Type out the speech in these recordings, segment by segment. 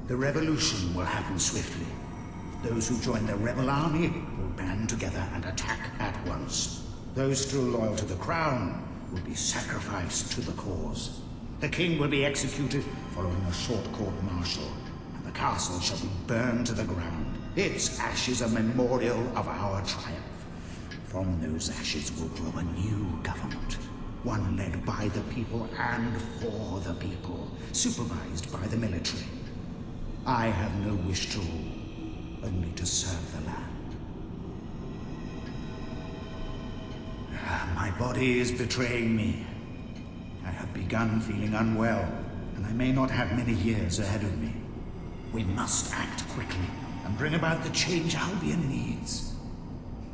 The revolution will happen swiftly. Those who join the rebel army will band together and attack at once. Those still loyal to the crown will be sacrificed to the cause. The king will be executed following a short court-martial, and the castle shall be burned to the ground, its ashes a memorial of our triumph. From those ashes will grow a new government, one led by the people and for the people, supervised by the military. I have no wish to rule, only to serve the land. My body is betraying me. I have begun feeling unwell, and I may not have many years ahead of me. We must act quickly and bring about the change Albion needs.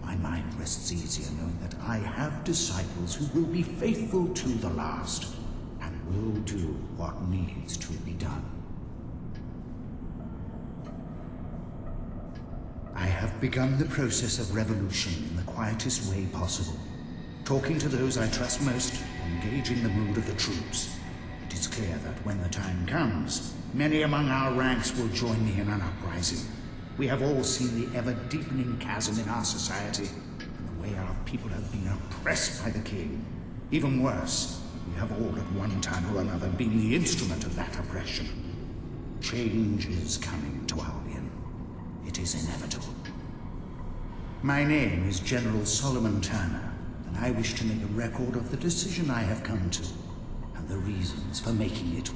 My mind rests easier knowing that I have disciples who will be faithful to the last, and will do what needs to be done. I have begun the process of revolution in the quietest way possible. Talking to those I trust most, engaging the mood of the troops. It is clear that when the time comes, many among our ranks will join me in an uprising. We have all seen the ever-deepening chasm in our society, and the way our people have been oppressed by the king. Even worse, we have all at one time or another been the instrument of that oppression. Change is coming to Albion. It is inevitable. My name is General Solomon Turner, and I wish to make a record of the decision I have come to, and the reasons for making it.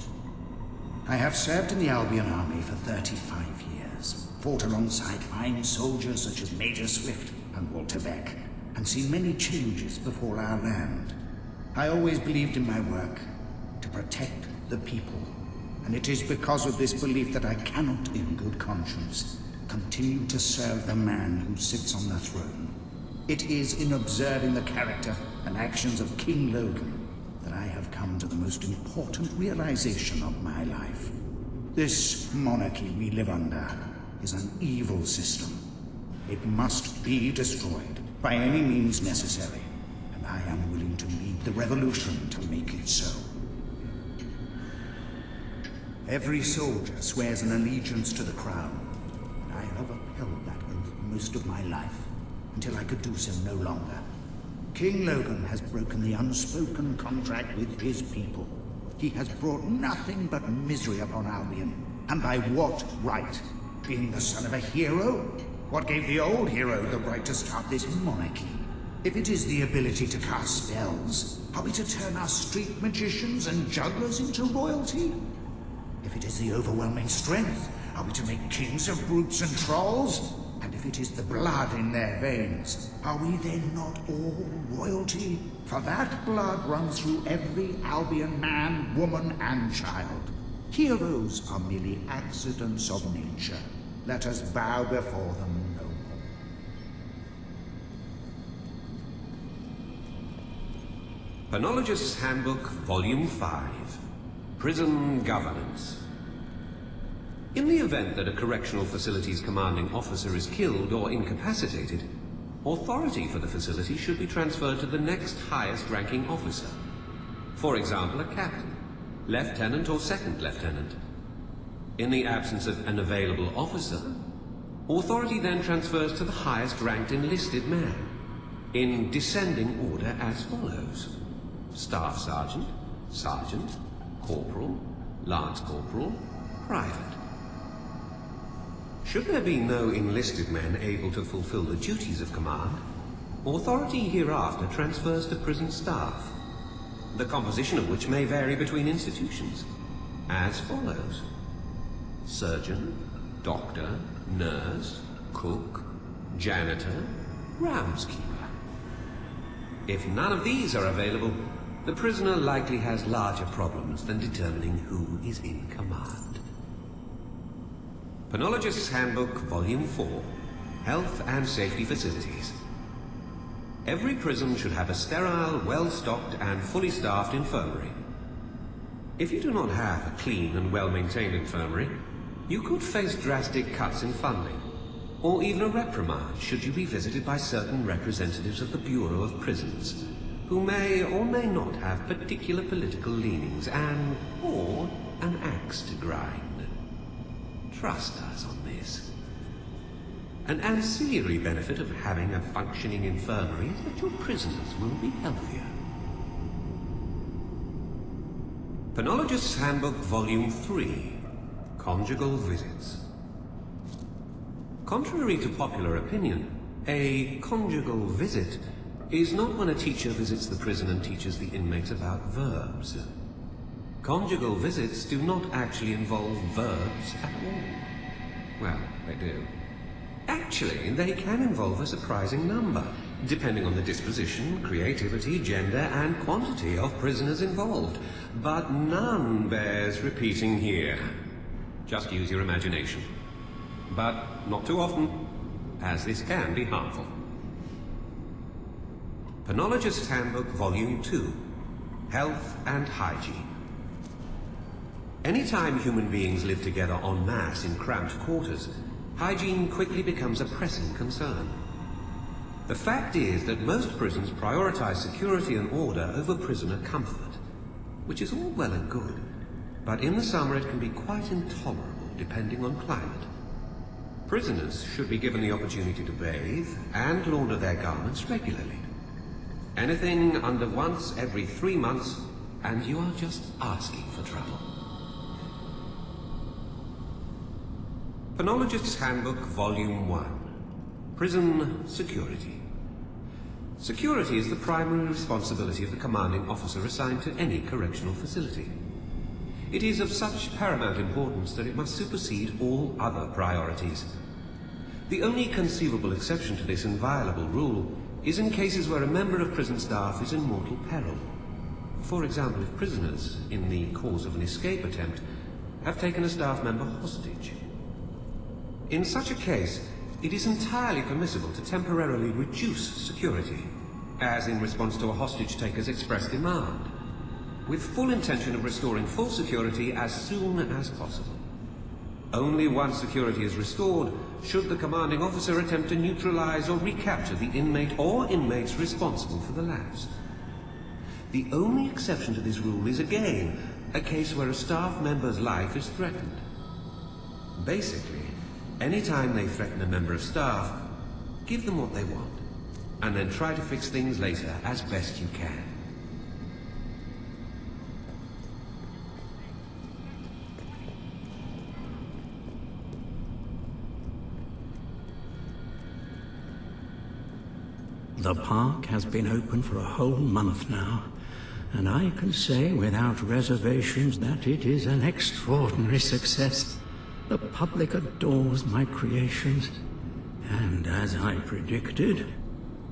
I have served in the Albion army for 35 years, fought alongside fine soldiers such as Major Swift and Walter Beck, and seen many changes before our land. I always believed in my work, to protect the people, and it is because of this belief that I cannot, in good conscience, continue to serve the man who sits on the throne. It is in observing the character and actions of King Logan that I have come to the most important realization of my life. This monarchy we live under is an evil system. It must be destroyed by any means necessary, and I am willing to lead the revolution to make it so. Every soldier swears an allegiance to the crown, and I have upheld that oath most of my life, until I could do so no longer. King Logan has broken the unspoken contract with his people. He has brought nothing but misery upon Albion, and by what right? Being the son of a hero? What gave the old hero the right to start this monarchy? If it is the ability to cast spells, are we to turn our street magicians and jugglers into royalty? If it is the overwhelming strength, are we to make kings of brutes and trolls? And if it is the blood in their veins, are we then not all royalty? For that blood runs through every Albion man, woman, and child. Heroes are merely accidents of nature. Let us bow before them no more. Penologist's Handbook, Volume 5. Prison Governance. In the event that a correctional facility's commanding officer is killed or incapacitated, authority for the facility should be transferred to the next highest ranking officer. For example, a captain, lieutenant, or second lieutenant. In the absence of an available officer, authority then transfers to the highest ranked enlisted man, in descending order as follows: Staff Sergeant, Sergeant, Corporal, Lance Corporal, Private. Should there be no enlisted men able to fulfill the duties of command, authority hereafter transfers to prison staff, the composition of which may vary between institutions, as follows: surgeon, doctor, nurse, cook, janitor, groundskeeper. If none of these are available, the prisoner likely has larger problems than determining who is in command. Penologist's Handbook, Volume 4. Health and Safety Facilities. Every prison should have a sterile, well-stocked and fully staffed infirmary. If you do not have a clean and well-maintained infirmary, you could face drastic cuts in funding, or even a reprimand should you be visited by certain representatives of the Bureau of Prisons, who may or may not have particular political leanings or an axe to grind. trust us on this. An ancillary benefit of having a functioning infirmary is that your prisoners will be healthier. Penologist's Handbook, Volume 3, Conjugal Visits. Contrary to popular opinion, a conjugal visit is not when a teacher visits the prison and teaches the inmates about verbs. Conjugal visits do not actually involve verbs at all. Well, they do. Actually, they can involve a surprising number, depending on the disposition, creativity, gender, and quantity of prisoners involved. But none bears repeating here. Just use your imagination. But not too often, as this can be harmful. Penologist's Handbook, Volume 2, Health and Hygiene. Anytime human beings live together en masse in cramped quarters, hygiene quickly becomes a pressing concern. The fact is that most prisons prioritize security and order over prisoner comfort, which is all well and good, but in the summer it can be quite intolerable depending on climate. Prisoners should be given the opportunity to bathe and launder their garments regularly. Anything under once every 3 months, and you are just asking for trouble. Penologist's Handbook, Volume 1, Prison Security. Security is the primary responsibility of the commanding officer assigned to any correctional facility. It is of such paramount importance that it must supersede all other priorities. The only conceivable exception to this inviolable rule is in cases where a member of prison staff is in mortal peril. For example, if prisoners, in the course of an escape attempt, have taken a staff member hostage. In such a case, it is entirely permissible to temporarily reduce security, as in response to a hostage-taker's express demand, with full intention of restoring full security as soon as possible. Only once security is restored should the commanding officer attempt to neutralize or recapture the inmate or inmates responsible for the lapse. The only exception to this rule is, again, a case where a staff member's life is threatened. Basically, anytime they threaten a member of staff, give them what they want, and then try to fix things later as best you can. The park has been open for a whole month now, and I can say without reservations that it is an extraordinary success. The public adores my creations, and as I predicted,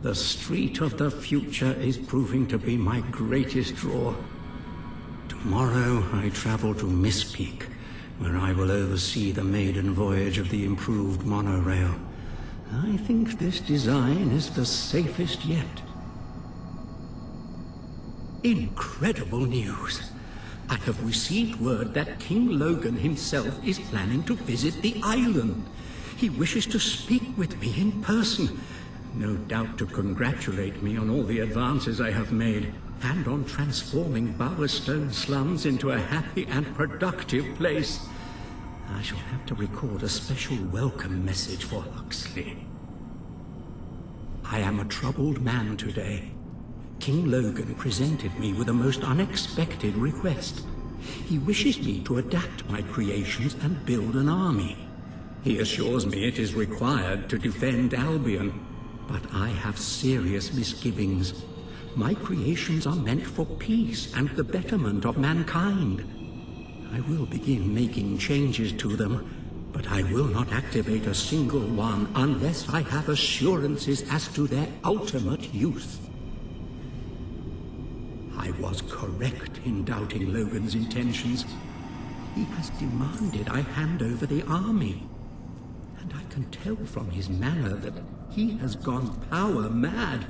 the street of the future is proving to be my greatest draw. Tomorrow I travel to Miss Peak, where I will oversee the maiden voyage of the improved monorail. I think this design is the safest yet. Incredible news! I have received word that King Logan himself is planning to visit the island. He wishes to speak with me in person, no doubt to congratulate me on all the advances I have made, and on transforming Bowerstone slums into a happy and productive place. I shall have to record a special welcome message for Huxley. I am a troubled man today. King Logan presented me with a most unexpected request. He wishes me to adapt my creations and build an army. He assures me it is required to defend Albion, but I have serious misgivings. My creations are meant for peace and the betterment of mankind. I will begin making changes to them, but I will not activate a single one unless I have assurances as to their ultimate use. I was correct in doubting Logan's intentions. He has demanded I hand over the army, and I can tell from his manner that he has gone power mad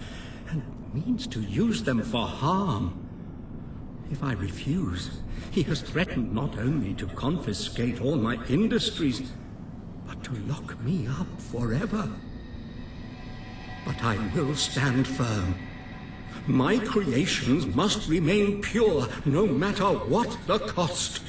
and means to use them for harm. If I refuse, he has threatened not only to confiscate all my industries, but to lock me up forever. But I will stand firm. My creations must remain pure, no matter what the cost.